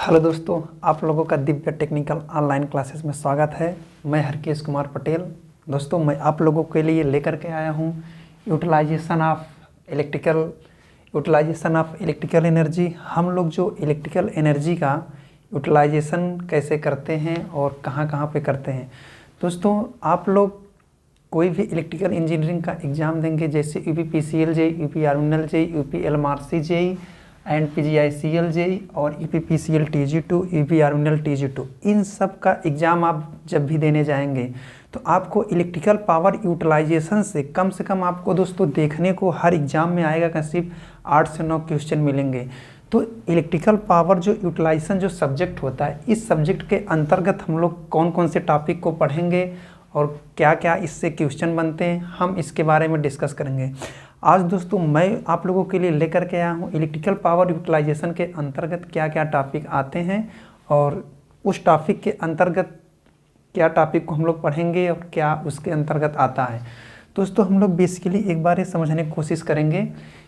Hello दोस्तों, आप लोगों का दिव्य टेक्निकल ऑनलाइन क्लासेस में स्वागत है। मैं हरकेश कुमार पटेल। दोस्तों, मैं आप लोगों के लिए लेकर के आया हूँ यूटिलाइजेशन ऑफ इलेक्ट्रिकल एनर्जी। हम लोग जो इलेक्ट्रिकल एनर्जी का यूटिलाइजेशन कैसे करते हैं और कहाँ कहाँ पे करते हैं। दोस्तों, आप लोग कोई भी इलेक्ट्रिकल इंजीनियरिंग का एग्ज़ाम देंगे, जैसे UPPCL JE, UP JE, UPLMRC JE and PGICL JE और UPPCL TG2, UP TG2, इन सब का एग्ज़ाम आप जब भी देने जाएंगे तो आपको इलेक्ट्रिकल पावर यूटिलाइजेशन से कम आपको दोस्तों देखने को हर एग्ज़ाम में आएगा कि सिर्फ 8 से 9 क्वेश्चन मिलेंगे। तो इलेक्ट्रिकल पावर जो यूटिलाइजेशन जो सब्जेक्ट होता है, इस सब्जेक्ट के अंतर्गत हम लोग कौन कौन से टॉपिक को पढ़ेंगे और क्या क्या इससे क्वेश्चन बनते हैं, हम इसके बारे में डिस्कस करेंगे। आज दोस्तों मैं आप लोगों के लिए लेकर के आया हूँ इलेक्ट्रिकल पावर यूटिलाइजेशन के अंतर्गत क्या क्या टॉपिक आते हैं और उस टॉपिक के अंतर्गत क्या टॉपिक को हम लोग पढ़ेंगे और क्या उसके अंतर्गत आता है। दोस्तों, हम लोग बेसिकली एक बार ये समझने की कोशिश करेंगे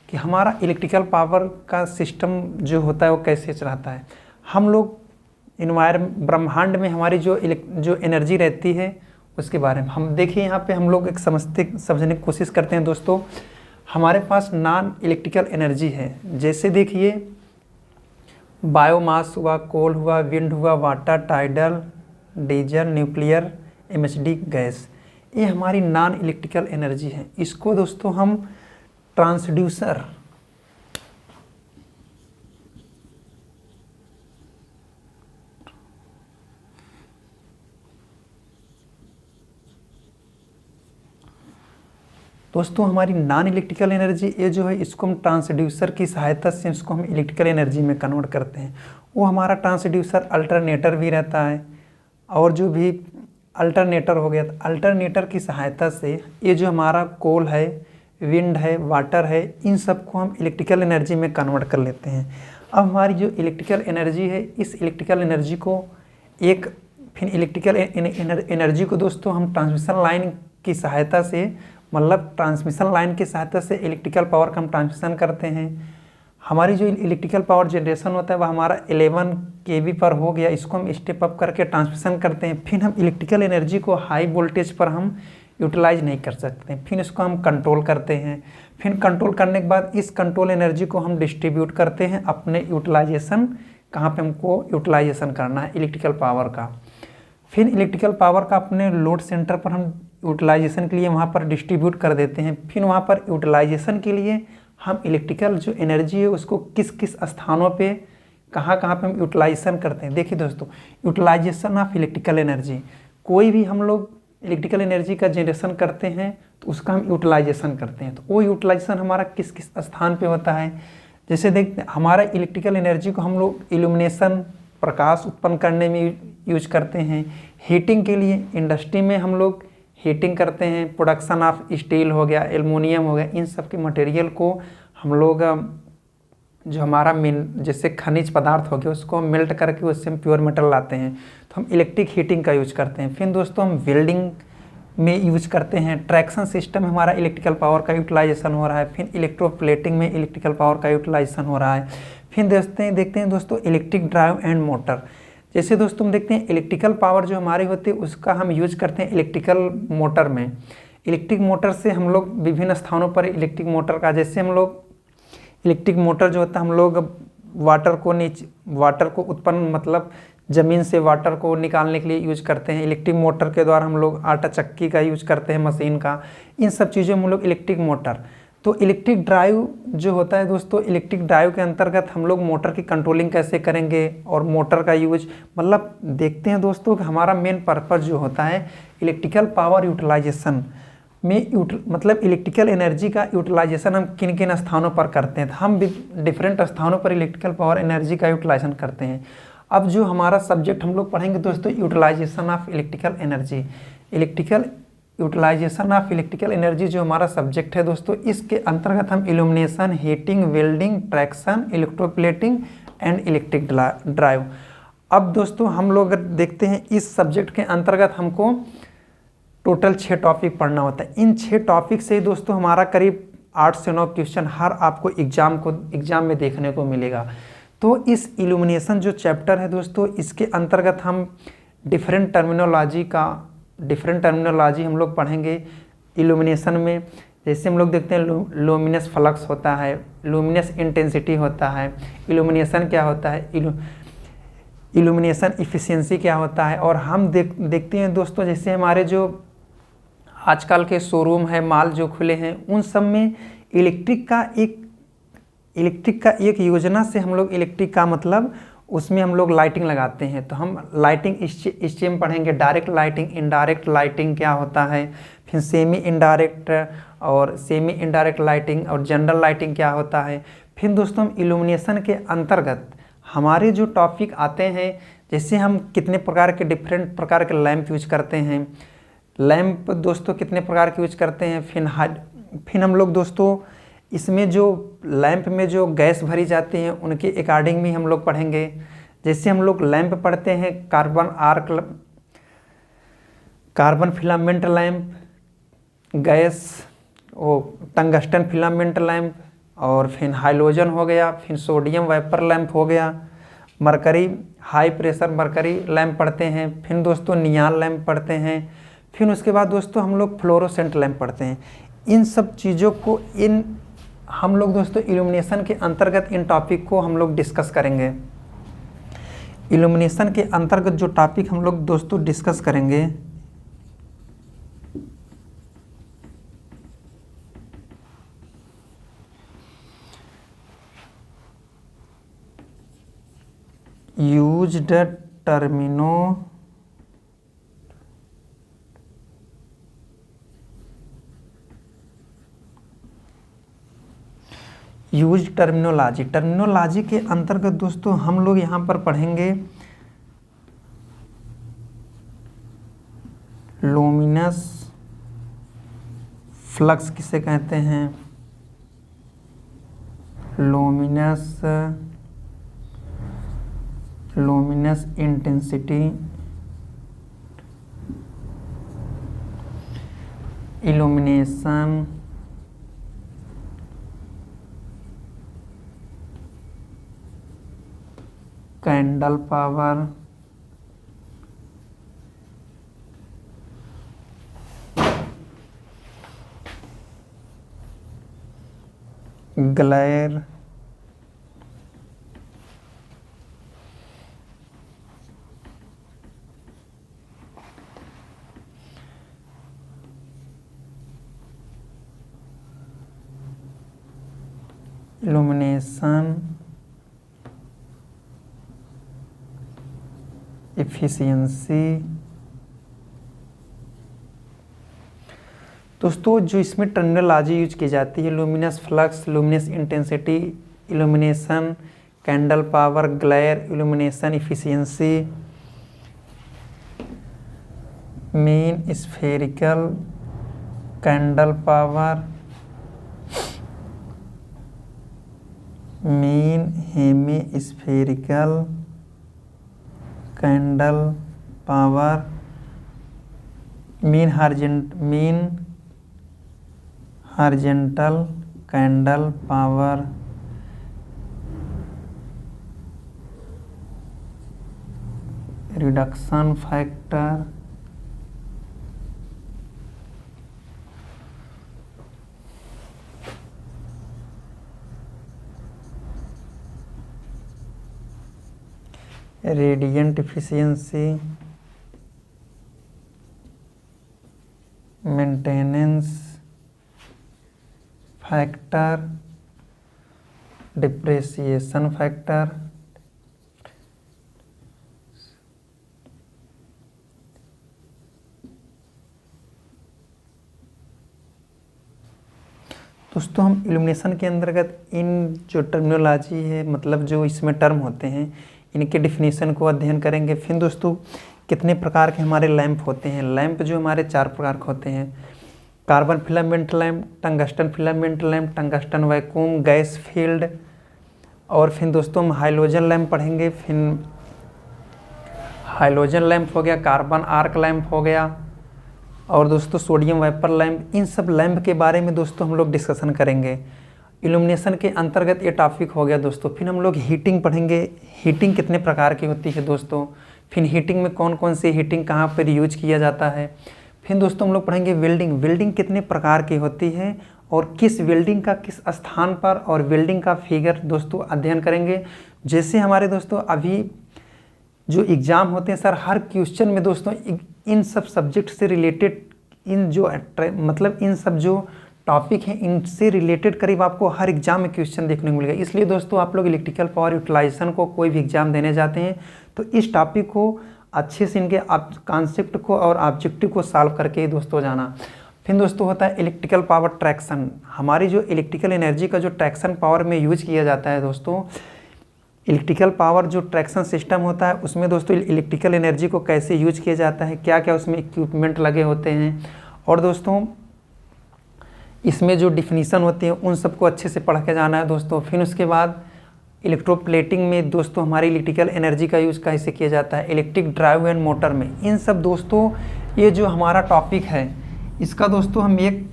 कि हमारा इलेक्ट्रिकल पावर का सिस्टम जो होता है वो कैसे चलाता है। हम लोग ब्रह्मांड में हमारी जो एनर्जी रहती है उसके बारे में हम देखिए। यहाँ पे हम लोग एक समझने की कोशिश करते हैं। दोस्तों, हमारे पास नॉन इलेक्ट्रिकल एनर्जी है, जैसे देखिए बायोमास हुआ, कोल हुआ, विंड हुआ, water, tidal, diesel, nuclear, MHD gas, ये हमारी नॉन इलेक्ट्रिकल एनर्जी है। इसको दोस्तों हम ट्रांसड्यूसर हमारी नॉन इलेक्ट्रिकल एनर्जी ये जो है, इसको हम ट्रांसड्यूसर की सहायता से इसको हम इलेक्ट्रिकल एनर्जी में कन्वर्ट करते हैं। वो हमारा ट्रांसड्यूसर अल्टरनेटर भी रहता है, और जो भी अल्टरनेटर हो गया, तो अल्टरनेटर की सहायता से ये जो हमारा कोल है, विंड है, वाटर है, इन सब को हम इलेक्ट्रिकल एनर्जी में कन्वर्ट कर लेते हैं। अब हमारी जो इलेक्ट्रिकल एनर्जी है, इस इलेक्ट्रिकल एनर्जी को फिर इलेक्ट्रिकल एनर्जी को दोस्तों हम ट्रांसमिशन लाइन की सहायता से, मतलब ट्रांसमिशन लाइन की सहायता से इलेक्ट्रिकल पावर का हम ट्रांसमिशन करते हैं। हमारी जो इलेक्ट्रिकल पावर जनरेशन होता है वह हमारा 11 kV पर हो गया, इसको हम स्टेप अप करके ट्रांसमिशन करते हैं। फिर हम इलेक्ट्रिकल एनर्जी को हाई वोल्टेज पर हम यूटिलाइज नहीं कर सकते, फिर इसको हम कंट्रोल करते हैं। फिर कंट्रोल करने के बाद इस कंट्रोल एनर्जी को हम डिस्ट्रीब्यूट करते हैं अपने यूटिलाइजेशन, कहाँ पे हमको यूटिलाइजेशन करना है इलेक्ट्रिकल पावर का। फिर इलेक्ट्रिकल पावर का अपने लोड सेंटर पर हम यूटिलाइजेशन के लिए वहाँ पर डिस्ट्रीब्यूट कर देते हैं। फिर वहाँ पर यूटिलाइजेशन के लिए हम इलेक्ट्रिकल जो एनर्जी है उसको किस किस स्थानों पे कहाँ पे हम यूटिलाइजेशन करते हैं। देखिए दोस्तों, यूटिलाइजेशन ऑफ इलेक्ट्रिकल एनर्जी, कोई भी हम लोग इलेक्ट्रिकल एनर्जी का जनरेशन करते हैं तो उसका हम यूटिलाइजेशन करते हैं। तो वो यूटिलाइजेशन हमारा किस किस स्थान पे होता है, जैसे देखते हैं हमारा इलेक्ट्रिकल एनर्जी को हम लोग इल्यूमिनेशन, प्रकाश उत्पन्न करने में यूज करते हैं। हीटिंग के लिए इंडस्ट्री में हम लोग हीटिंग करते हैं। प्रोडक्शन ऑफ स्टील हो गया, एल्युमिनियम हो गया, इन सब के मटेरियल को हम लोग जो हमारा जैसे खनिज पदार्थ हो गया उसको हम मेल्ट करके उससे हम प्योर मेटल लाते हैं, तो हम इलेक्ट्रिक हीटिंग का यूज करते हैं। फिर दोस्तों हम वेल्डिंग में यूज करते हैं। ट्रैक्शन सिस्टम हमारा इलेक्ट्रिकल पावर का यूटिलाइजेशन हो रहा है। फिर इलेक्ट्रोप्लेटिंग में इलेक्ट्रिकल पावर का यूटिलाइजेशन हो रहा है। फिर देखते हैं दोस्तों इलेक्ट्रिक ड्राइव एंड मोटर, जैसे दोस्तों हम देखते हैं इलेक्ट्रिकल पावर जो हमारी होती है उसका हम यूज करते हैं इलेक्ट्रिकल मोटर में। इलेक्ट्रिक मोटर से हम लोग विभिन्न स्थानों पर इलेक्ट्रिक मोटर का, जैसे हम लोग इलेक्ट्रिक मोटर जो होता है हम लोग वाटर को उत्पन्न, मतलब ज़मीन से वाटर को निकालने के लिए यूज करते हैं। इलेक्ट्रिक मोटर के द्वारा हम लोग आटा चक्की का यूज करते हैं, मशीन का, इन सब चीज़ों में हम लोग इलेक्ट्रिक मोटर। तो इलेक्ट्रिक ड्राइव जो होता है दोस्तों, इलेक्ट्रिक ड्राइव के अंतर्गत हम लोग मोटर की कंट्रोलिंग कैसे करेंगे और मोटर का यूज, मतलब देखते हैं दोस्तों कि हमारा मेन पर्पस जो होता है इलेक्ट्रिकल पावर यूटिलाइजेशन में मतलब इलेक्ट्रिकल एनर्जी का यूटिलाइजेशन हम किन किन स्थानों पर करते हैं। तो हम डिफरेंट स्थानों पर इलेक्ट्रिकल पावर एनर्जी का यूटिलाइजेशन करते हैं। अब जो हमारा सब्जेक्ट हम लोग पढ़ेंगे दोस्तों, utilisation of electrical energy, utilisation of electrical energy जो हमारा सब्जेक्ट है दोस्तों, इसके अंतर्गत हम illumination, heating, welding, traction, electroplating and electric drive. अब दोस्तों हम लोग देखते हैं इस सब्जेक्ट के अंतर्गत हमको टोटल 6 टॉपिक पढ़ना होता है। इन 6 टॉपिक से दोस्तों हमारा करीब 8 से 9 क्वेश्चन हर आपको एग्जाम में देखने को मिलेगा। तो इस इल्यूमिनेशन जो चैप्टर है दोस्तों, इसके अंतर्गत हम डिफरेंट टर्मिनोलॉजी हम लोग पढ़ेंगे इल्यूमिनेशन में। जैसे हम लोग देखते हैं लुमिनस फ्लक्स होता है, लुमिनस इंटेंसिटी होता है, इल्यूमिनेशन क्या होता है, इल्यूमिनेशन इफ़िशियंसी क्या होता है। और हम देखते हैं दोस्तों, जैसे हमारे जो आजकल के शोरूम है, मॉल जो खुले हैं, उन सब में इलेक्ट्रिक का एक योजना से हम लोग इलेक्ट्रिक का मतलब उसमें हम लोग लाइटिंग लगाते हैं। तो हम लाइटिंग इस में पढ़ेंगे, डायरेक्ट लाइटिंग, इनडायरेक्ट लाइटिंग क्या होता है, फिर सेमी इनडायरेक्ट लाइटिंग और जनरल लाइटिंग क्या होता है। फिर दोस्तों हम इल्यूमिनेशन के अंतर्गत हमारे जो टॉपिक आते हैं, जैसे हम कितने प्रकार के डिफरेंट प्रकार के लैंप यूज करते हैं, लैंप दोस्तों कितने प्रकार के यूज करते हैं। फिर हम लोग दोस्तों इसमें जो लैंप में जो गैस भरी जाती है उनके अकॉर्डिंग भी हम लोग पढ़ेंगे। जैसे हम लोग लैंप पढ़ते हैं, कार्बन फिलामेंट लैंप, गैस वो टंगस्टन फिलामेंट लैंप, और फिर हाइड्रोजन हो गया, फिर सोडियम वेपर लैंप हो गया, mercury high pressure mercury lamp पढ़ते हैं, फिर दोस्तों नियॉन लैंप पढ़ते हैं, फिर उसके बाद दोस्तों हम लोग फ्लोरोसेंट लैंप पढ़ते हैं। इन सब चीज़ों को हम लोग दोस्तों इल्यूमिनेशन के अंतर्गत इन टॉपिक को हम लोग डिस्कस करेंगे। इल्यूमिनेशन के अंतर्गत जो टॉपिक हम लोग दोस्तों डिस्कस करेंगे, यूज्ड टर्मिनोलॉजी के अंतर्गत दोस्तों हम लोग यहाँ पर पढ़ेंगे लुमिनस फ्लक्स किसे कहते हैं, luminous intensity, illumination, candle power, glare, illumination efficiency. दोस्तों जो इसमें टर्मिनोलॉजी यूज की जाती है, luminous flux, luminous intensity, illumination, candle power, glare, illumination efficiency, mean spherical, candle power, mean hemispherical, candle power, mean horizontal candle power, reduction factor, radiant efficiency, maintenance factor, depreciation factor, दोस्तों हम illumination के अंतर्गत इन जो terminology है, मतलब जो इसमें term होते हैं, इनके डिफिनीशन को अध्ययन करेंगे। फिर दोस्तों कितने प्रकार के हमारे लैंप होते हैं, लैंप जो हमारे 4 प्रकार के होते हैं, carbon filament lamp, tungsten filament lamp, tungsten vacuum, gas field, और फिर दोस्तों हम हाइड्रोजन लैंप पढ़ेंगे। फिर हाइड्रोजन लैंप हो गया, कार्बन आर्क लैंप हो गया, और दोस्तों सोडियम वेपर लैंप। इन सब लैंप के बारे में दोस्तों हम लोग डिस्कशन करेंगे। इल्यूमिनेशन के अंतर्गत ये टॉपिक हो गया दोस्तों। फिर हम लोग हीटिंग पढ़ेंगे, हीटिंग कितने प्रकार की होती है दोस्तों, फिर हीटिंग में कौन कौन सी हीटिंग कहाँ पर यूज किया जाता है। फिर दोस्तों हम लोग पढ़ेंगे वेल्डिंग, वेल्डिंग कितने प्रकार की होती है और किस वेल्डिंग का किस स्थान पर, और वेल्डिंग का फिगर दोस्तों अध्ययन करेंगे। जैसे हमारे दोस्तों अभी जो एग्ज़ाम होते हैं सर, हर क्वेश्चन में दोस्तों इन सब सब्जेक्ट से रिलेटेड, इन जो मतलब इन सब जो टॉपिक हैं इनसे रिलेटेड करीब आपको हर एग्जाम में क्वेश्चन देखने को मिलेगा। इसलिए दोस्तों आप लोग इलेक्ट्रिकल पावर यूटिलाइजेशन को कोई भी एग्जाम देने जाते हैं तो इस टॉपिक को अच्छे से, इनके कॉन्सेप्ट को और ऑब्जेक्टिव को सॉल्व करके ही दोस्तों जाना। फिर दोस्तों होता है इलेक्ट्रिकल पावर ट्रैक्शन। हमारी जो इलेक्ट्रिकल एनर्जी का जो ट्रैक्शन पावर में यूज किया जाता है दोस्तों, इलेक्ट्रिकल पावर जो ट्रैक्शन सिस्टम होता है उसमें दोस्तों इलेक्ट्रिकल एनर्जी को कैसे यूज किया जाता है, क्या क्या उसमें इक्विपमेंट लगे होते हैं, और दोस्तों इसमें जो डिफिनीसन होती है उन सबको अच्छे से पढ़ के जाना है दोस्तों। फिर उसके बाद इलेक्ट्रोप्लेटिंग में दोस्तों हमारी इलेक्ट्रिकल एनर्जी का यूज़ कैसे किया जाता है, इलेक्ट्रिक ड्राइव एंड मोटर में। इन सब दोस्तों ये जो हमारा टॉपिक है इसका दोस्तों हम एक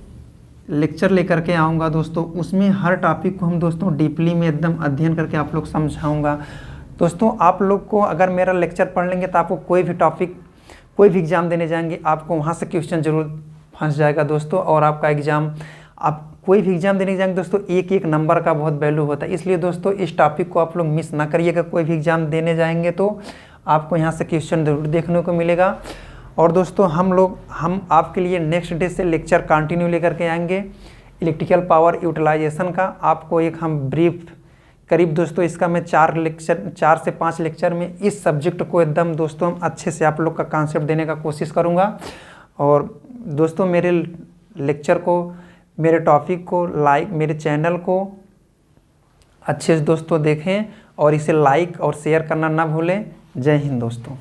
लेक्चर लेकर के आऊँगा दोस्तों, उसमें हर टॉपिक को हम दोस्तों डीपली में एकदम अध्ययन करके आप लोग समझाऊँगा दोस्तों। आप लोग को अगर मेरा लेक्चर पढ़ लेंगे तो आपको कोई भी टॉपिक, कोई भी एग्ज़ाम देने जाएंगे आपको वहाँ से क्वेश्चन जरूर फंस जाएगा दोस्तों, और आपका एग्ज़ाम, आप कोई भी एग्ज़ाम देने जाएंगे दोस्तों एक एक नंबर का बहुत वैल्यू होता है। इसलिए दोस्तों इस टॉपिक को आप लोग मिस ना करिएगा, कोई भी एग्ज़ाम देने जाएंगे तो आपको यहाँ से क्वेश्चन जरूर देखने को मिलेगा। और दोस्तों हम आपके लिए नेक्स्ट डे से लेक्चर कंटिन्यू लेकर के आएंगे इलेक्ट्रिकल पावर यूटिलाइजेशन का। आपको एक हम ब्रीफ करीब दोस्तों इसका मैं 4 से 5 लेक्चर में इस सब्जेक्ट को एकदम दोस्तों हम अच्छे से आप लोग का कॉन्सेप्ट देने का कोशिश करूँगा। और दोस्तों मेरे लेक्चर को, मेरे टॉपिक को लाइक, मेरे चैनल को अच्छे से दोस्तों देखें और इसे लाइक और शेयर करना ना भूलें। जय हिंद दोस्तों।